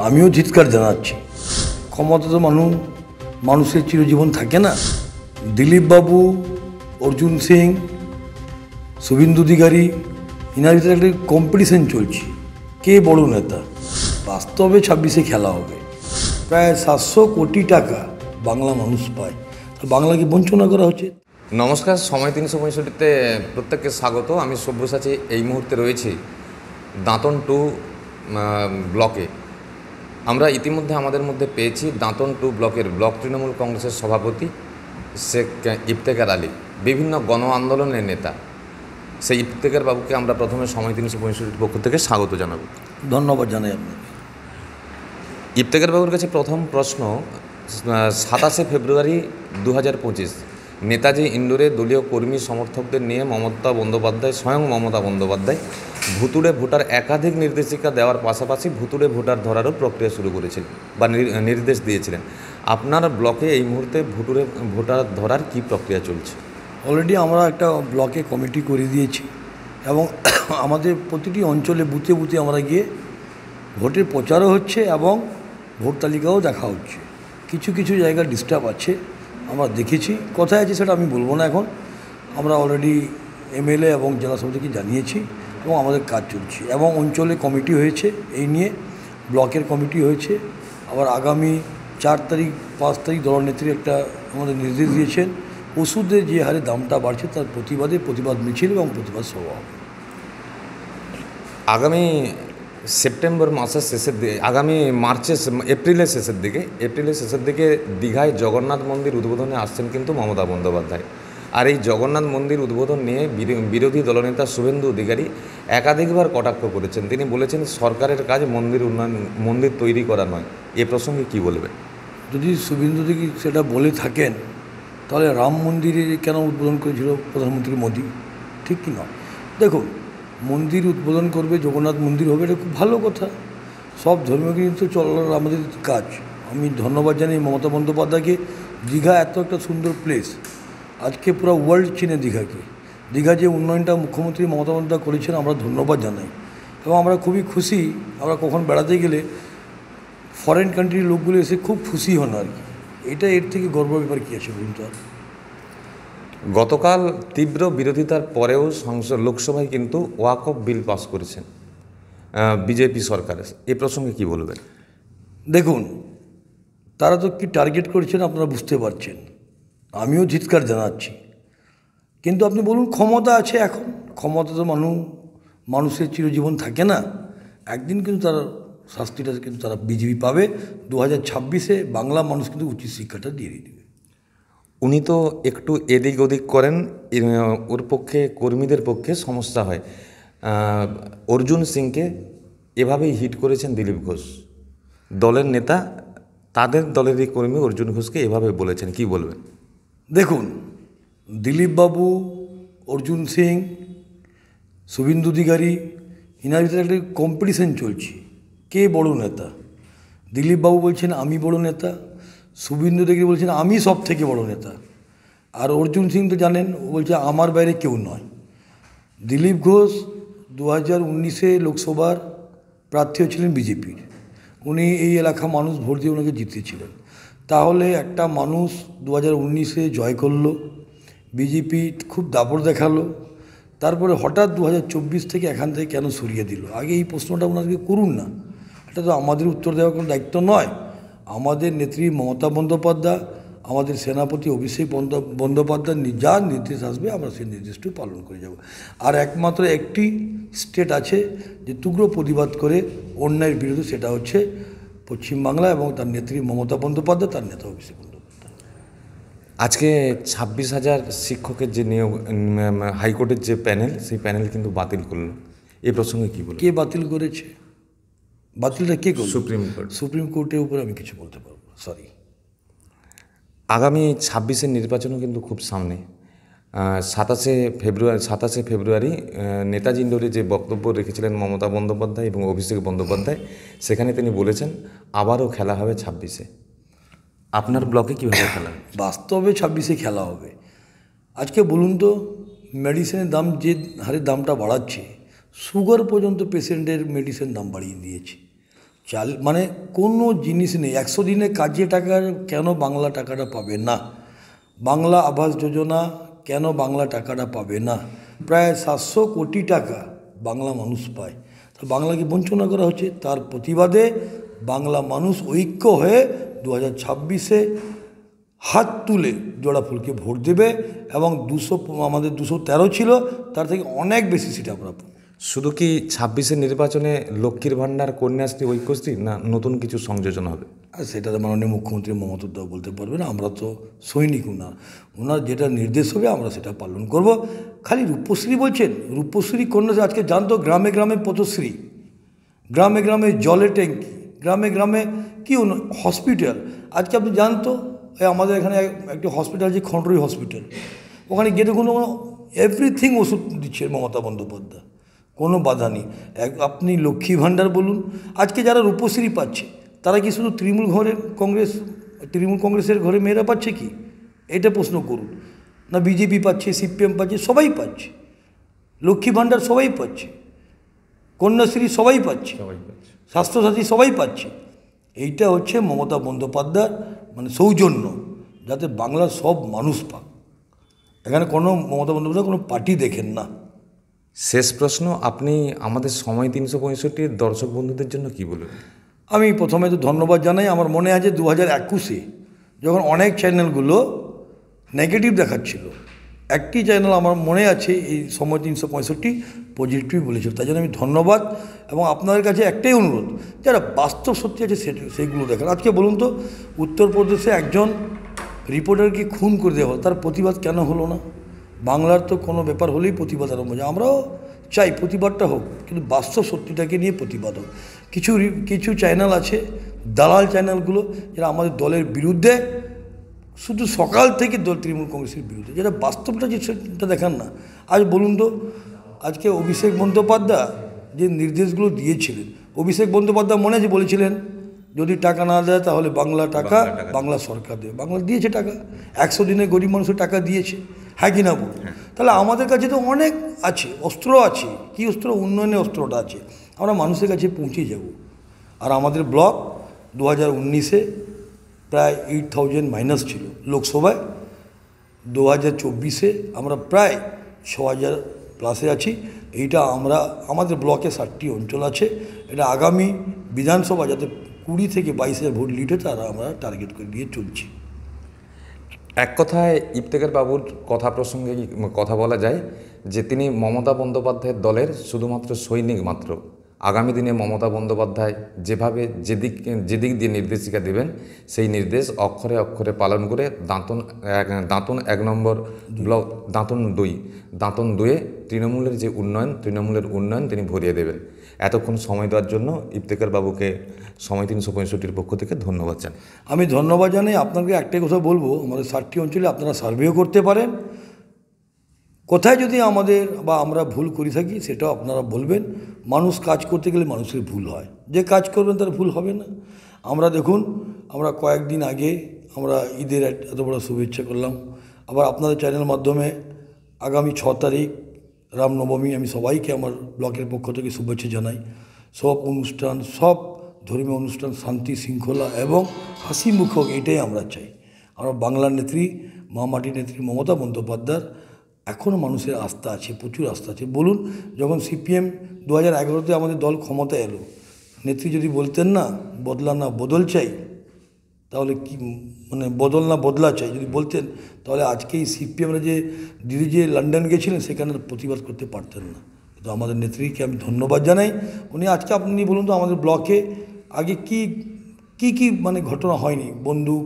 আমিও ধিক্কার জানাচ্ছি। ক্ষমতা তো মানুষের চিরজীবন থাকে না। দিলীপ বাবু, অর্জুন সিং, শুভেন্দু অধিকারী, এনার ভিতরে একটা কম্পিটিশন চলছে, কে বড় নেতা। বাস্তবে 26-এ খেলা হবে। প্রায় 700 কোটি টাকা বাংলা মানুষ পায়, বাংলাকে বঞ্চনা করা হচ্ছে। নমস্কার, সময় 365-তে প্রত্যেককে স্বাগত। আমি সব্যসাচী এই মুহূর্তে রয়েছি দাঁতন 2 ব্লকে। আমরা ইতিমধ্যে আমাদের মধ্যে পেয়েছি দাঁতন 2 ব্লকের ব্লক তৃণমূল কংগ্রেসের সভাপতি শেখ ইফতেখার আলী, বিভিন্ন গণ আন্দোলনের নেতা। সেই ইফতেখার বাবুকে আমরা প্রথমে সময় 365-র পক্ষ থেকে স্বাগত জানাব। ধন্যবাদ জানাই আপনাকে। ইফতেখার বাবুর কাছে প্রথম প্রশ্ন, 27শে ফেব্রুয়ারি 2025 নেতাজি ইন্ডোরে দলীয় কর্মী সমর্থকদের নিয়ে স্বয়ং মমতা বন্দ্যোপাধ্যায় ভুতুড়ে ভোটার একাধিক নির্দেশিকা দেওয়ার পাশাপাশি ভুতুড়ে ভোটার ধরারও প্রক্রিয়া শুরু করেছিলেন বা নির্দেশ দিয়েছিলেন। আপনার ব্লকে এই মুহূর্তে ভুতুড়ে ভোটার ধরার কী প্রক্রিয়া চলছে? অলরেডি আমরা একটা ব্লকে কমিটি করে দিয়েছি এবং আমাদের প্রতিটি অঞ্চলে বুথে বুথে আমরা গিয়ে ভোটের প্রচারও হচ্ছে এবং ভোট তালিকাও দেখা হচ্ছে। কিছু কিছু জায়গায় ডিস্টার্ব আছে, আমরা দেখেছি। কোথায় আছে সেটা আমি বলবো না এখন। আমরা অলরেডি এমএলএ এবং জেলা সভাপতিকে জানিয়েছি এবং আমাদের কাজ চলছে এবং অঞ্চলে কমিটি হয়েছে, এই নিয়ে ব্লকের কমিটি হয়েছে। আবার আগামী 4 তারিখ 5 তারিখ দলনেত্রী একটা আমাদের নির্দেশ দিয়েছেন, ওষুধের যে হারে দামটা বাড়ছে তার প্রতিবাদ মিছিল এবং প্রতিবাদ সভা হবে। আগামী সেপ্টেম্বর মাসের শেষের দিকে, এপ্রিলের শেষের দিকে দীঘায় জগন্নাথ মন্দির উদ্বোধনে আসছেন কিন্তু মমতা বন্দ্যোপাধ্যায়। আর এই জগন্নাথ মন্দির উদ্বোধন নিয়ে বিরোধী দলনেতা শুভেন্দু অধিকারী একাধিকবার কটাক্ষ করেছেন। তিনি বলেছেন সরকারের কাজ মন্দির তৈরি করা নয়। এ প্রসঙ্গে কী বলবেন? যদি শুভেন্দু অধিকারী সেটা বলে থাকেন তাহলে রাম মন্দিরে কেন উদ্বোধন করেছিল প্রধানমন্ত্রী মোদী? ঠিক কি নয়? দেখুন, মন্দির উদ্বোধন করবে, জগন্নাথ মন্দির হবে, এটা খুব ভালো কথা। সব ধর্মীয় কিন্তু চলার আমাদের কাজ। আমি ধন্যবাদ জানাই মমতা বন্দ্যোপাধ্যায়কে। দীঘা এত একটা সুন্দর প্লেস, আজকে পুরো ওয়ার্ল্ড চিনে দীঘাকে। দীঘা যে উন্নয়নটা মুখ্যমন্ত্রী মমতা বন্দ্যোপাধ্যায় করেছেন, আমরা ধন্যবাদ জানাই এবং আমরা খুবই খুশি। আমরা কখন বেড়াতে গেলে ফরেন কান্ট্রির লোকগুলো এসে খুব খুশি হন আর কি। এর থেকে গর্ব ব্যাপার কী আছে বলুন তো? গতকাল তীব্র বিরোধিতার পরেও লোকসভায় কিন্তু ওয়াকফ বিল পাস করেছেন বিজেপি সরকার। এ প্রসঙ্গে কি বলবেন? দেখুন, তারা তো কি টার্গেট করেছেন আপনারা বুঝতে পারছেন। আমিও ধিক্কার জানাচ্ছি। কিন্তু আপনি বলুন, ক্ষমতা আছে এখন, ক্ষমতা তো মানুষের চিরজীবন থাকে না। একদিন কিন্তু তারা শাস্তিটা কিন্তু তারা বিজেপি পাবে। 2026-এ বাংলা মানুষ কিন্তু উচিত শিক্ষাটা দিয়ে দেবে। উনি তো একটু এদিক ওদিক করেন, ওর পক্ষে কর্মীদের পক্ষে সমস্যা হয়। অর্জুন সিংকে এভাবেই হিট করেছেন দিলীপ ঘোষ, দলের নেতা। তাদের দলেরই কর্মী অর্জুন ঘোষকে এভাবে বলেছেন, কি বলবেন? দেখুন, দিলীপ বাবু, অর্জুন সিং, শুভেন্দু অধিকারী, এনার ভিতরে একটা কম্পিটিশন চলছে, কে বড় নেতা। দিলীপ বাবু বলছেন আমি বড় নেতা, শুভেন্দু অধিকারী বলছেন আমি সব থেকে বড় নেতা, আর অর্জুন সিং তো জানেন, ও বলছে আমার বাইরে কেউ নয়। দিলীপ ঘোষ 2019-এ লোকসভার প্রার্থী হয়েছিলেন বিজেপির। উনি এই এলাকা মানুষ ভোট দিয়ে ওনাকে জিতেছিলেন। তাহলে একটা মানুষ 2019-এ জয় করলো, বিজেপি খুব দাপট দেখালো, তারপরে হঠাৎ 2024 থেকে এখান থেকে কেন সরিয়ে দিল? আগে এই প্রশ্নটা ওনাদেরকে করুন না। এটা তো আমাদের উত্তর দেওয়ার কোনো দায়িত্ব নয়। আমাদের নেত্রী মমতা বন্দ্যোপাধ্যায়, আমাদের সেনাপতি অভিষেক বন্দ্যোপাধ্যায় যার নির্দেশ আসবে আমরা সেই নির্দেশটি পালন করে যাব। আর একমাত্র একটি স্টেট আছে যে তীব্র প্রতিবাদ করে অন্যায়ের বিরুদ্ধে, সেটা হচ্ছে পশ্চিমবাংলা এবং তার নেত্রী মমতা বন্দ্যোপাধ্যায়, তার নেতা অভিষেক বন্দ্যোপাধ্যায়। আজকে 26,000 শিক্ষকের যে নিয়োগ, হাইকোর্টের যে প্যানেল, সেই প্যানেল কিন্তু বাতিল করলো। এই প্রসঙ্গে কী বলবো? কে বাতিল করেছে? বাতিলটা কে করল? সুপ্রিম কোর্টের উপরে আমি কিছু বলতে পারবো না, সরি। আগামী 26-এর নির্বাচনও কিন্তু খুব সামনে। 27শে ফেব্রুয়ারি নেতাজি ইন্ডোরে যে বক্তব্য রেখেছিলেন মমতা বন্দ্যোপাধ্যায় এবং অভিষেক বন্দ্যোপাধ্যায়, সেখানে তিনি বলেছেন আবারও খেলা হবে 26-এ। আপনার ব্লকে কীভাবে খেলা হবে? বাস্তবে 26-এ খেলা হবে। আজকে বলুন তো, মেডিসিনের দাম যে হারে দামটা বাড়াচ্ছে, সুগার পর্যন্ত পেশেন্টের মেডিসিন দাম বাড়িয়ে দিয়েছে। চাল মানে কোনো জিনিস নেই। 100 দিনে কাজে টাকা কেন বাংলা টাকাটা পাবে না? বাংলা আবাস যোজনা কেন বাংলা টাকাটা পাবে না? প্রায় 700 কোটি টাকা বাংলা মানুষ পায়। তো বাংলাকে বঞ্চনা করা হচ্ছে। তার প্রতিবাদে বাংলা মানুষ ঐক্য হয়ে 2026-এ হাত তুলে জোড়া ফুলকে ভোট দেবে এবং আমাদের 213 ছিল, তার থেকে অনেক বেশি সিট আমরা পাবো। শুধু কি 26-এর নির্বাচনে লক্ষ্মীর ভাণ্ডার, কন্যাশ্রী, ঐক্যশ্রী না নতুন কিছু সংযোজন হবে? আর সেটা তো মাননীয় মুখ্যমন্ত্রী মমতা দাও বলতে পারবেন। আমরা তো সৈনিক ওনার যেটা নির্দেশ হবে আমরা সেটা পালন করব। খালি রূপশ্রী বলছেন, রূপশ্রী কন্যাশ্রী আজকে জানতো গ্রামে গ্রামে পথশ্রী, গ্রামে গ্রামে জলের ট্যাঙ্কি, গ্রামে গ্রামে কি হসপিটাল। আজকে আপনি জানতো আমাদের এখানে একটি হসপিটাল আছে, খন্ডরি হসপিটাল, ওখানে গিয়ে দেখুন এভরিথিং ওষুধ দিচ্ছে মমতা বন্দ্যোপাধ্যায়, কোনো বাধা নেই। আপনি লক্ষ্মী ভাণ্ডার বলুন, আজকে যারা রূপশ্রী পাচ্ছে তারা কি শুধু তৃণমূল কংগ্রেসের ঘরে মেয়েরা পাচ্ছে কি? এটা প্রশ্ন করুন না। বিজেপি পাচ্ছে, সিপিএম পাচ্ছে, সবাই পাচ্ছে। লক্ষ্মী ভাণ্ডার সবাই পাচ্ছে, কন্যাশ্রী সবাই পাচ্ছে, স্বাস্থ্যসাথী সবাই পাচ্ছে। এইটা হচ্ছে মমতা বন্দ্যোপাধ্যায় মানে সৌজন্য, যাতে বাংলার সব মানুষ পাক। এখানে কোনো মমতা বন্দ্যোপাধ্যায় কোনো পার্টি দেখেন না। শেষ প্রশ্ন, আপনি আমাদের সময় 365 দর্শক বন্ধুদের জন্য কি বলবেন? আমি প্রথমে তো ধন্যবাদ জানাই। আমার মনে আছে 2021-এ যখন অনেক চ্যানেলগুলো নেগেটিভ দেখাচ্ছিল, একটি চ্যানেল আমার মনে আছে এই সময় 365 পজিটিভ বলেছিল। তাই জন্য আমি ধন্যবাদ। এবং আপনাদের কাছে একটাই অনুরোধ, যারা বাস্তব সত্যি আছে সেইগুলো দেখান। আজকে বলুন তো, উত্তরপ্রদেশে একজন রিপোর্টারকে খুন করে দেওয়া হলো, তার প্রতিবাদ কেন হলো না? বাংলার তো কোনো ব্যাপার হলেই প্রতিবাদ আরম্ভ হয়। আমরাও চাই প্রতিবাদটা হোক, কিন্তু বাস্তব সত্যিটাকে নিয়ে প্রতিবাদ হোক। কিছু চ্যানেল আছে, দালাল চ্যানেলগুলো, যারা আমাদের দলের বিরুদ্ধে, শুধু সকাল থেকে তৃণমূল কংগ্রেসের বিরুদ্ধে, যেটা বাস্তবটা সেটা দেখান না। আজ বলুন তো, আজকে অভিষেক বন্দ্যোপাধ্যায় যে নির্দেশগুলো দিয়েছিলেন, অভিষেক বন্দ্যোপাধ্যায় মনে আছে বলেছিলেন যদি টাকা না দেয় তাহলে বাংলা সরকার দেবে। বাংলা দিয়েছে টাকা, 100 দিনে গরিব মানুষের টাকা দিয়েছে, হ্যাঁ কি না বলুন? তাহলে আমাদের কাছে তো অনেক আছে, অস্ত্র আছে। কি অস্ত্র? উন্নয়নের অস্ত্রটা আছে, আমরা মানুষের কাছে পৌঁছে যাব। আর আমাদের ব্লক 2019-এ প্রায় 8000 মাইনাস ছিল লোকসভায়, 2024-এ আমরা প্রায় 6000 প্লাসে আছি। এইটা আমাদের ব্লকে 7টি অঞ্চল আছে। এটা আগামী বিধানসভা যাতে 20 থেকে 22,000 ভোট লিড হয়, তারা আমরা টার্গেট করে দিয়ে চলছি। এক কথায় ইফতেখার বাবুর কথা প্রসঙ্গে কথা বলা যায় যে তিনি মমতা বন্দ্যোপাধ্যায়ের দলের শুধুমাত্র সৈনিক মাত্র। আগামী দিনে মমতা বন্দ্যোপাধ্যায় যেভাবে যেদিক দিয়ে নির্দেশিকা দেবেন, সেই নির্দেশ অক্ষরে অক্ষরে পালন করে দাঁতন 1 নম্বর ব্লক, দাঁতন 2-এ তৃণমূলের উন্নয়ন তিনি ভরিয়ে দেবেন। এতক্ষণ সময় দেওয়ার জন্য ইফতেখার বাবুকে সময় 365-র পক্ষ থেকে ধন্যবাদ জানাই। আমি ধন্যবাদ জানাই। আপনাকে একটাই কথা বলবো, আমাদের 7টি অঞ্চলে আপনারা সার্ভেও করতে পারেন। কোথায় যদি আমরা ভুল করে থাকি সেটাও আপনারা বলবেন। মানুষ কাজ করতে গেলে মানুষের ভুল হয়, যে কাজ করবেন তার ভুল হবে না। আমরা দেখুন, আমরা কয়েকদিন আগে আমরা ঈদের এত বড় শুভেচ্ছা করলাম। আবার আপনাদের চ্যানেলের মাধ্যমে আগামী 6 তারিখ রামনবমী, আমি সবাইকে আমার ব্লকের পক্ষ থেকে শুভেচ্ছা জানাই। সব অনুষ্ঠান, সব ধর্মীয় অনুষ্ঠান শান্তি শৃঙ্খলা এবং হাসি মুখ হোক, এটাই আমরা চাই। আমরা বাংলার নেত্রী, মা মাটি নেত্রী মমতা বন্দ্যোপাধ্যায়ের এখনও মানুষের আস্থা আছে, প্রচুর আস্থা আছে। বলুন, যখন সিপিএম 2011-তে আমাদের দল ক্ষমতায় এলো, নেত্রী যদি বলতেন না বদলা না বদল চাই, তাহলে কি মানে বদল না বদলা চাই যদি বলতেন, তাহলে আজকে এই সিপিএমরা দিদি যে লন্ডন গেছিলেন সেখানে প্রতিবাদ করতে পারতেন না। তো আমাদের নেত্রীকে আমি ধন্যবাদ জানাই। উনি আজকে আপনি বলুন তো, আমাদের ব্লকে আগে কি মানে ঘটনা হয়নি? বন্দুক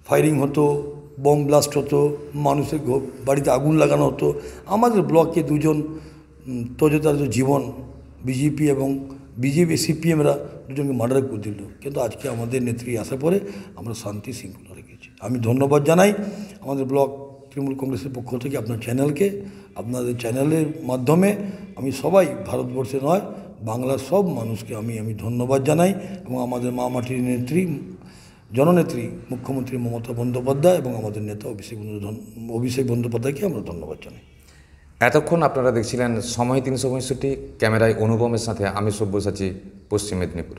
ফায়ারিং হতো, বম ব্লাস্ট হতো, মানুষের বাড়িতে আগুন লাগানো হতো। আমাদের ব্লকে 2জন তজতাজ জীবন, বিজেপি সিপিএমরা 2জনকে মার্ডার করে দিল। কিন্তু আজকে আমাদের নেত্রী আসার পরে আমরা শান্তি শৃঙ্খলা রেখেছি। আমি ধন্যবাদ জানাই আমাদের ব্লক তৃণমূল কংগ্রেসের পক্ষ থেকে আপনার চ্যানেলকে। আপনাদের চ্যানেলের মাধ্যমে আমি সবাই, ভারতবর্ষে নয় বাংলার সব মানুষকে আমি ধন্যবাদ জানাই। এবং আমাদের মা মাটির নেত্রী, জননেত্রী মুখ্যমন্ত্রী মমতা বন্দ্যোপাধ্যায় এবং আমাদের নেতা অভিষেক বন্দ্যোপাধ্যায়কে আমরা ধন্যবাদ জানাই। এতক্ষণ আপনারা দেখছিলেন সময় 365, ক্যামেরায় অনুপমের সাথে আমি সব্যসাচী, পশ্চিম মেদিনীপুর।